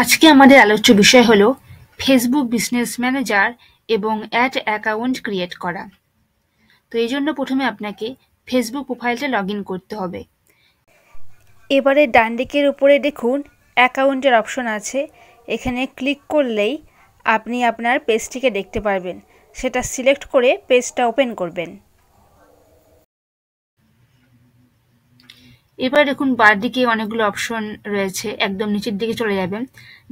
আজকে আমাদের আলোচ্য বিষয় হলো ফেসবুক বিজনেস ম্যানেজার এবং অ্যাড অ্যাকাউন্ট ক্রিয়েট করা। তো এই জন্য প্রথমে আপনাকে ফেসবুক প্রোফাইলটা লগ ইন করতে হবে। এবারে ডান দিকের উপরে দেখুন অ্যাকাউন্টের অপশন আছে, এখানে ক্লিক করলেই আপনি আপনার পেজটিকে দেখতে পারবেন। সেটা সিলেক্ট করে পেজটা ওপেন করবেন। এবার দেখুন বাঁদিকে অনেকগুলো অপশন রয়েছে, একদম নিচের দিকে চলে যাবেন,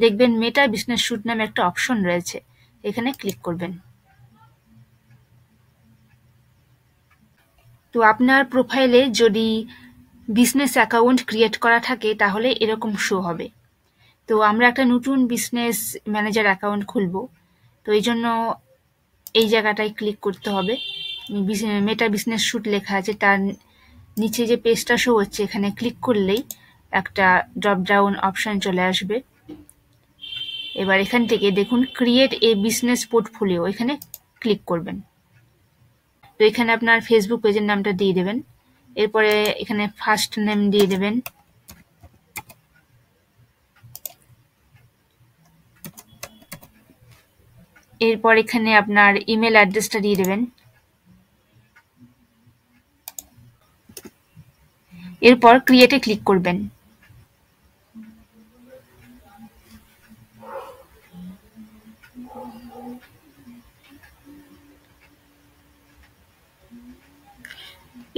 দেখবেন মেটা বিজনেস স্যুট নামে একটা অপশন রয়েছে, এখানে ক্লিক করবেন। তো আপনার প্রোফাইলে যদি বিজনেস অ্যাকাউন্ট ক্রিয়েট করা থাকে তাহলে এরকম শো হবে। তো আমরা একটা নতুন বিজনেস ম্যানেজার অ্যাকাউন্ট খুলব, তো এই জন্য এই জায়গাটায় ক্লিক করতে হবে। মেটা বিজনেস স্যুট লেখা আছে, তার নিচে যে পেজটা শো হচ্ছে এখানে ক্লিক করলেই একটা ড্রপ ডাউন অপশন চলে আসবে। এবার এখান থেকে দেখুন ক্রিয়েট এ বিজনেস পোর্টফোলিও, এখানে ক্লিক করবেন। তো এখানে আপনার ফেসবুক পেজের নামটা দিয়ে দেবেন, এরপরে এখানে ফার্স্ট নেম দিয়ে দেবেন, এরপর এখানে আপনার ইমেল অ্যাড্রেসটা দিয়ে দেবেন, এরপর ক্রিয়েটে ক্লিক করবেন।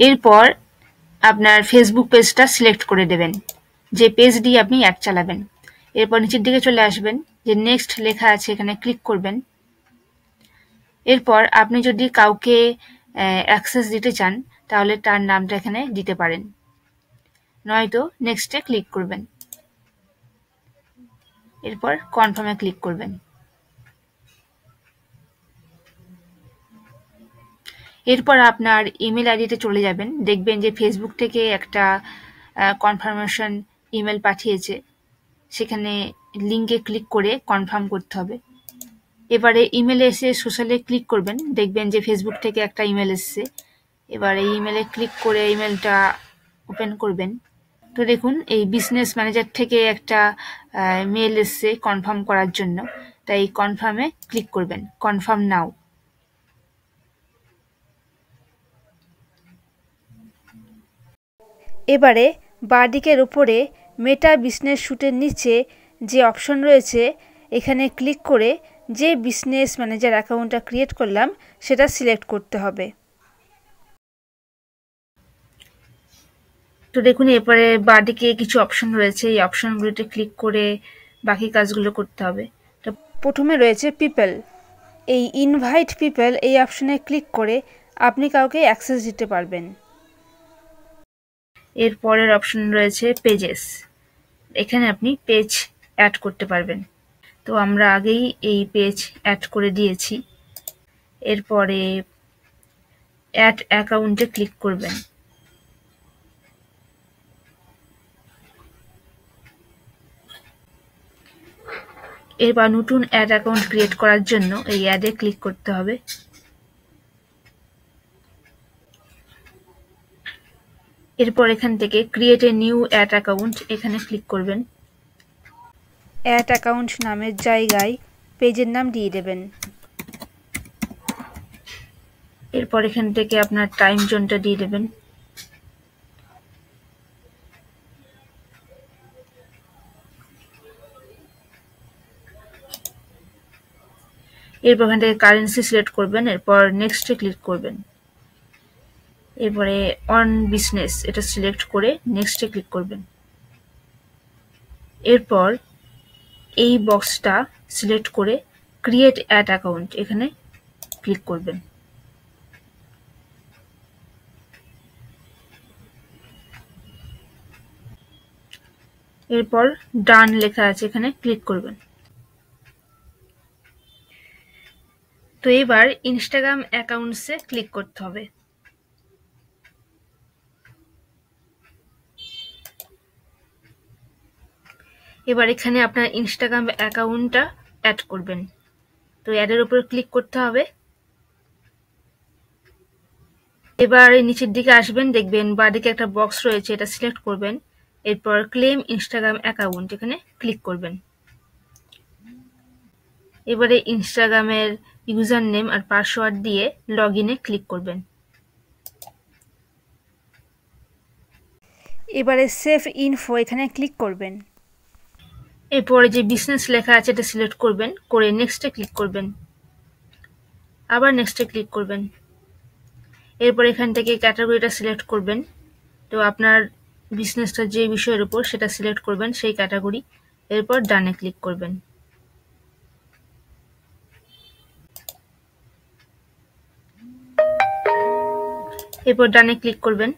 এরপর আপনার ফেসবুক পেজটা সিলেক্ট করে দেবেন, যে পেজ দিয়ে আপনি অ্যাড চালাবেন। এরপর নিচের দিকে চলে আসবেন, যে নেক্সট লেখা আছে এখানে ক্লিক করবেন। এরপর আপনি যদি কাউকে অ্যাক্সেস দিতে চান তাহলে তার নামটা এখানে দিতে পারেন, নয়তো নেক্সটে ক্লিক করবেন, এরপর কনফার্মে ক্লিক করবেন। এরপর আপনার ইমেল আইডিতে চলে যাবেন, দেখবেন যে ফেসবুক থেকে একটা কনফার্মেশন ইমেল পাঠিয়েছে, সেখানে লিঙ্কে ক্লিক করে কনফার্ম করতে হবে। এবারে ইমেলে এসে সোশ্যালে ক্লিক করবেন, দেখবেন যে ফেসবুক থেকে একটা ইমেল এসছে, এবার এই ইমেলে ক্লিক করে ইমেলটা ওপেন করবেন। তো দেখুন এই বিজনেস ম্যানেজার থেকে একটা মেল এসছে কনফার্ম করার জন্য, তাই কনফার্মে ক্লিক করবেন, কনফার্ম নাও। এবারে বাঁদিকের উপরে মেটা বিজনেস স্যুটের নিচে যে অপশন রয়েছে এখানে ক্লিক করে যে বিজনেস ম্যানেজার অ্যাকাউন্টটা ক্রিয়েট করলাম সেটা সিলেক্ট করতে হবে। তো দেখুন এরপরে বাঁদিকে কিছু অপশন রয়েছে, এই অপশনগুলোতে ক্লিক করে বাকি কাজগুলো করতে হবে। তো প্রথমে রয়েছে পিপল, এই ইনভাইট পিপল এই অপশনে ক্লিক করে আপনি কাউকে অ্যাক্সেস দিতে পারবেন। এর পরের অপশন রয়েছে পেজেস, এখানে আপনি পেজ অ্যাড করতে পারবেন। তো আমরা আগেই এই পেজ অ্যাড করে দিয়েছি, এরপরে অ্যাড অ্যাকাউন্টে ক্লিক করবেন। এরপর নতুন অ্যাড অ্যাকাউন্ট ক্রিয়েট করার জন্য এই অ্যাডে ক্লিক করতে হবে। এরপর এখান থেকে create a new add account, এখানে ক্লিক করবেন। অ্যাড অ্যাকাউন্ট নামের জায়গায় পেজের নাম দিয়ে দেবেন। এরপর এখান থেকে আপনার টাইম জোনটা দিয়ে দেবেন। এরপর এখান থেকে কারেন্সি সিলেক্ট করবেন, এরপর নেক্সটে ক্লিক করবেন। এরপরে অন বিজনেস এটা সিলেক্ট করে নেক্সটে ক্লিক করবেন। এরপর এই বক্সটা সিলেক্ট করে ক্রিয়েট অ্যাড অ্যাকাউন্ট এখানে ক্লিক করবেন। এরপর ডান লেখা আছে এখানে ক্লিক করবেন। তো এবার ইনস্টাগ্রাম অ্যাকাউন্টসে ক্লিক করতে হবে। এবার এখানে আপনার ইনস্টাগ্রাম অ্যাকাউন্টটা অ্যাড করবেন, তো অ্যাডের উপর ক্লিক করতে হবে। এবার নিচের দিকে আসবেন, দেখবেন বাঁদিকে একটা বক্স রয়েছে, এটা সিলেক্ট করবেন, এরপর ক্লেম ইনস্টাগ্রাম অ্যাকাউন্ট এখানে ক্লিক করবেন। এবারে ইনস্টাগ্রামের ইউজার নেম আর পাসওয়ার্ড দিয়ে লগ ইনে ক্লিক করবেন। এবারে সেভ ইনফো এখানে ক্লিক করবেন। এরপরে যে বিজনেস লেখা আছে এটা সিলেক্ট করবেন, করে নেক্সটে ক্লিক করবেন, আবার নেক্সটে ক্লিক করবেন। এরপর এখান থেকে ক্যাটাগরিটা সিলেক্ট করবেন। তো আপনার বিজনেসটা যে বিষয়ের উপর সেটা সিলেক্ট করবেন, সেই ক্যাটাগরি। এরপর ডানে ক্লিক করবেন। এরপর ডানে ক্লিক করবেন।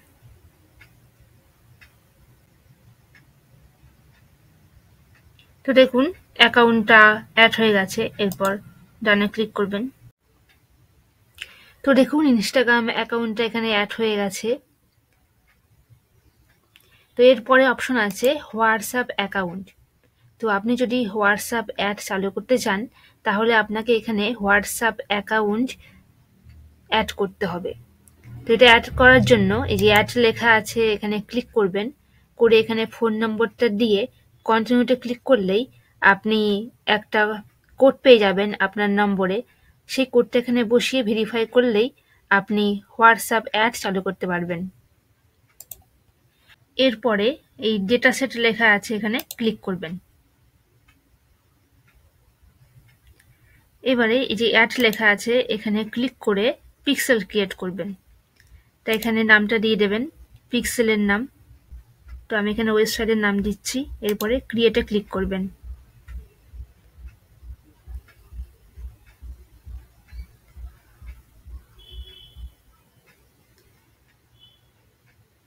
তো দেখুন অ্যাকাউন্টটা অ্যাড হয়ে গেছে। এরপর ডানে ক্লিক করবেন। তো দেখুন ইনস্টাগ্রাম অ্যাকাউন্টটা এখানে অ্যাড হয়ে গেছে। তো এরপরে অপশন আছে হোয়াটসঅ্যাপ অ্যাকাউন্ট। তো আপনি যদি হোয়াটসঅ্যাপ অ্যাড চালু করতে চান তাহলে আপনাকে এখানে হোয়াটসঅ্যাপ অ্যাকাউন্ট অ্যাড করতে হবে। তো এটা অ্যাড করার জন্য এই যে অ্যাড লেখা আছে এখানে ক্লিক করবেন, করে এখানে ফোন নম্বরটা দিয়ে কন্টিনিউতে ক্লিক করলেই আপনি একটা কোড পেয়ে যাবেন আপনার নম্বরে। সেই কোডটা এখানে বসিয়ে ভেরিফাই করলেই আপনি হোয়াটসঅ্যাপ অ্যাড চালু করতে পারবেন। এরপরে এই ডেটা সেট লেখা আছে এখানে ক্লিক করবেন। এবারে এই যে অ্যাড লেখা আছে এখানে ক্লিক করে পিক্সেল ক্রিয়েট করবেন। তা এখানে নামটা দিয়ে দেবেন, পিক্সেলের নাম। তো আমি এখানে ওয়েবসাইটের নাম দিচ্ছি। এরপরে ক্রিয়েটে ক্লিক করবেন।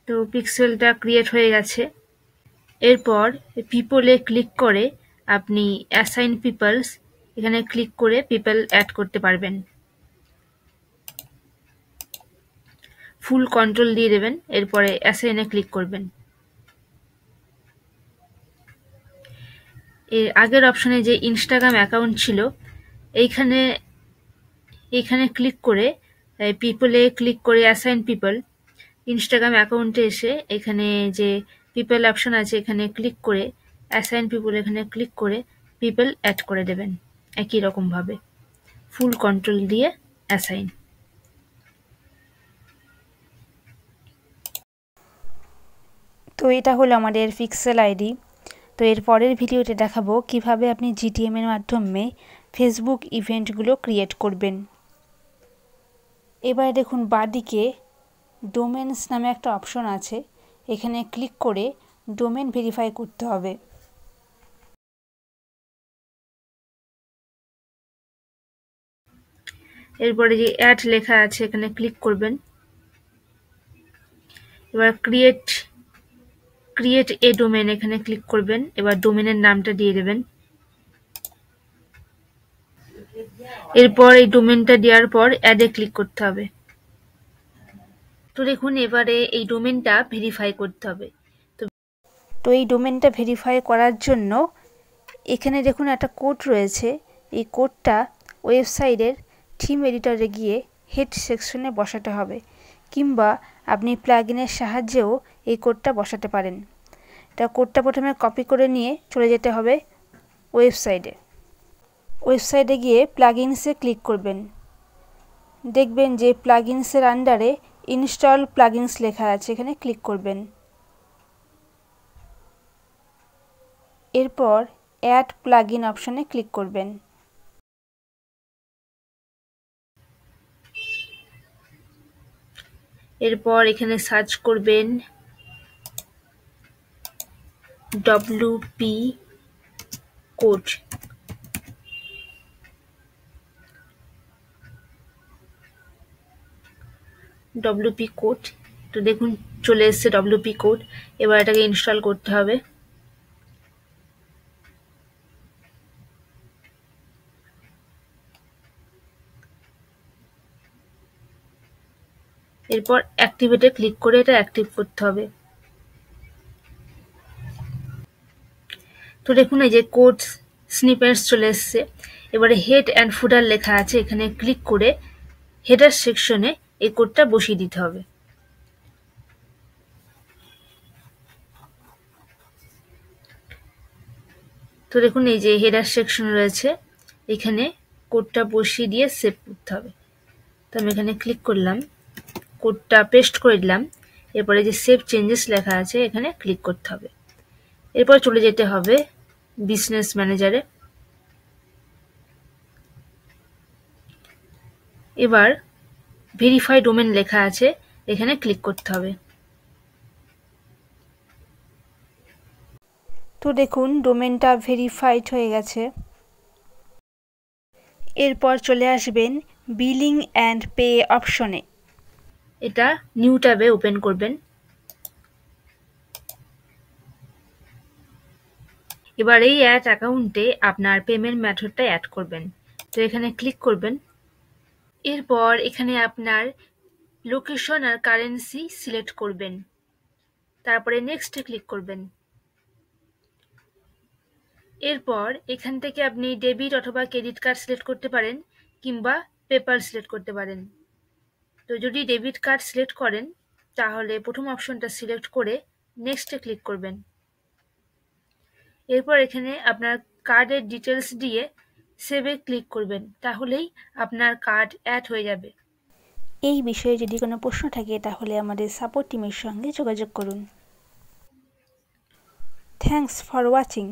তো পিক্সেলটা ক্রিয়েট হয়ে গেছে। এরপর পিপলে ক্লিক করে আপনি অ্যাসাইন পিপলস এখানে ক্লিক করে পিপল অ্যাড করতে পারবেন। ফুল কন্ট্রোল দিয়ে দেবেন। এরপরে অ্যাসাইনে ক্লিক করবেন। এর আগের অপশনে যে ইনস্টাগ্রাম অ্যাকাউন্ট ছিল এইখানে ক্লিক করে পিপলে ক্লিক করে অ্যাসাইন পিপল, ইনস্টাগ্রাম অ্যাকাউন্টে এসে এখানে যে পিপল অপশন আছে এখানে ক্লিক করে অ্যাসাইন পিপল এখানে ক্লিক করে পিপল অ্যাড করে দেবেন একই রকমভাবে, ফুল কন্ট্রোল দিয়ে অ্যাসাইন। তো এটা হলো আমাদের পিক্সেল আইডি। তো এর পরের ভিডিওতে দেখাবো কিভাবে আপনি জিটিএম এর মাধ্যমে ফেসবুক ইভেন্টগুলো ক্রিয়েট করবেন। এবারে দেখুন বাঁদিকে ডোমেনস নামে একটা অপশন আছে, এখানে ক্লিক করে ডোমেন ভেরিফাই করতে হবে। এরপরে যে অ্যাড লেখা আছে এখানে ক্লিক করবেন। এবার ক্রিয়েট এ ডোমেন এখানে ক্লিক করবেন। এবার ডোমেনের নামটা দিয়ে দেবেন। এরপর এই ডোমেনটা দেওয়ার পর অ্যাডে ক্লিক করতে হবে। তো দেখুন এবারে এই ডোমেনটা ভেরিফাই করতে হবে। তো এই ডোমেনটা ভেরিফাই করার জন্য এখানে দেখুন একটা কোড রয়েছে, এই কোডটা ওয়েবসাইটের থিম এডিটরে গিয়ে হেড সেকশনে বসাতে হবে, কিংবা আপনি প্লাগইনের সাহায্যেও এই কোডটা বসাতে পারেন। এটা কোডটা প্রথমে কপি করে নিয়ে চলে যেতে হবে ওয়েবসাইটে গিয়ে প্লাগইনসে ক্লিক করবেন। দেখবেন যে প্লাগইনসের আন্ডারে ইনস্টল প্লাগইনস লেখা আছে, এখানে ক্লিক করবেন। এরপর অ্যাড প্লাগইন অপশনে ক্লিক করবেন। এরপর এখানে সার্চ করবেন ডব্লিউপি কোড। ডব্লিউপি কোড, তো দেখুন চলে এসেছে ডব্লিউপি কোড। এবার এটাকে ইনস্টল করতে হবে। এরপর অ্যাক্টিভেটে ক্লিক করে এটা অ্যাক্টিভ করতে হবে। তো দেখুন এই যে কোড স্নিপেটস চলে এসছে। এবারে হেড অ্যান্ড ফুটার লেখা আছে, এখানে ক্লিক করে হেডার সেকশনে এই কোডটা বসিয়ে দিতে হবে। তো দেখুন এই যে হেডার সেকশন রয়েছে, এখানে কোডটা বসিয়ে দিয়ে সেভ করতে হবে। তো আমি এখানে ক্লিক করলাম, কোডটা পেস্ট করে দিলাম। এরপরে যে সেভ চেঞ্জেস লেখা আছে এখানে ক্লিক করতে হবে। এরপর চলে যেতে হবে বিজনেস ম্যানেজারে। এবার ভেরিফাই ডোমেন লেখা আছে, এখানে ক্লিক করতে হবে। তো দেখুন ডোমেনটা ভেরিফাইড হয়ে গেছে। এরপর চলে আসবেন বিলিং অ্যান্ড পে অপশনে। এটা নিউ ট্যাবে ওপেন করবেন। এবার এই অ্যাড অ্যাকাউন্টে আপনার পেমেন্ট মেথডটা অ্যাড করবেন। তো এখানে ক্লিক করবেন। এরপর এখানে আপনার লোকেশন আর কারেন্সি সিলেক্ট করবেন। তারপরে নেক্সটে ক্লিক করবেন। এরপর এখান থেকে আপনি ডেবিট অথবা ক্রেডিট কার্ড সিলেক্ট করতে পারেন কিংবা পেপার সিলেক্ট করতে পারেন। তো যদি ডেবিট কার্ড সিলেক্ট করেন তাহলে প্রথম অপশনটা সিলেক্ট করে নেক্সটে ক্লিক করবেন। এরপর এখানে আপনার কার্ডের ডিটেলস দিয়ে সেভে ক্লিক করবেন, তাহলেই আপনার কার্ড অ্যাড হয়ে যাবে। এই বিষয়ে যদি কোনো প্রশ্ন থাকে তাহলে আমাদের সাপোর্ট টিমের সঙ্গে যোগাযোগ করুন। Thanks for watching.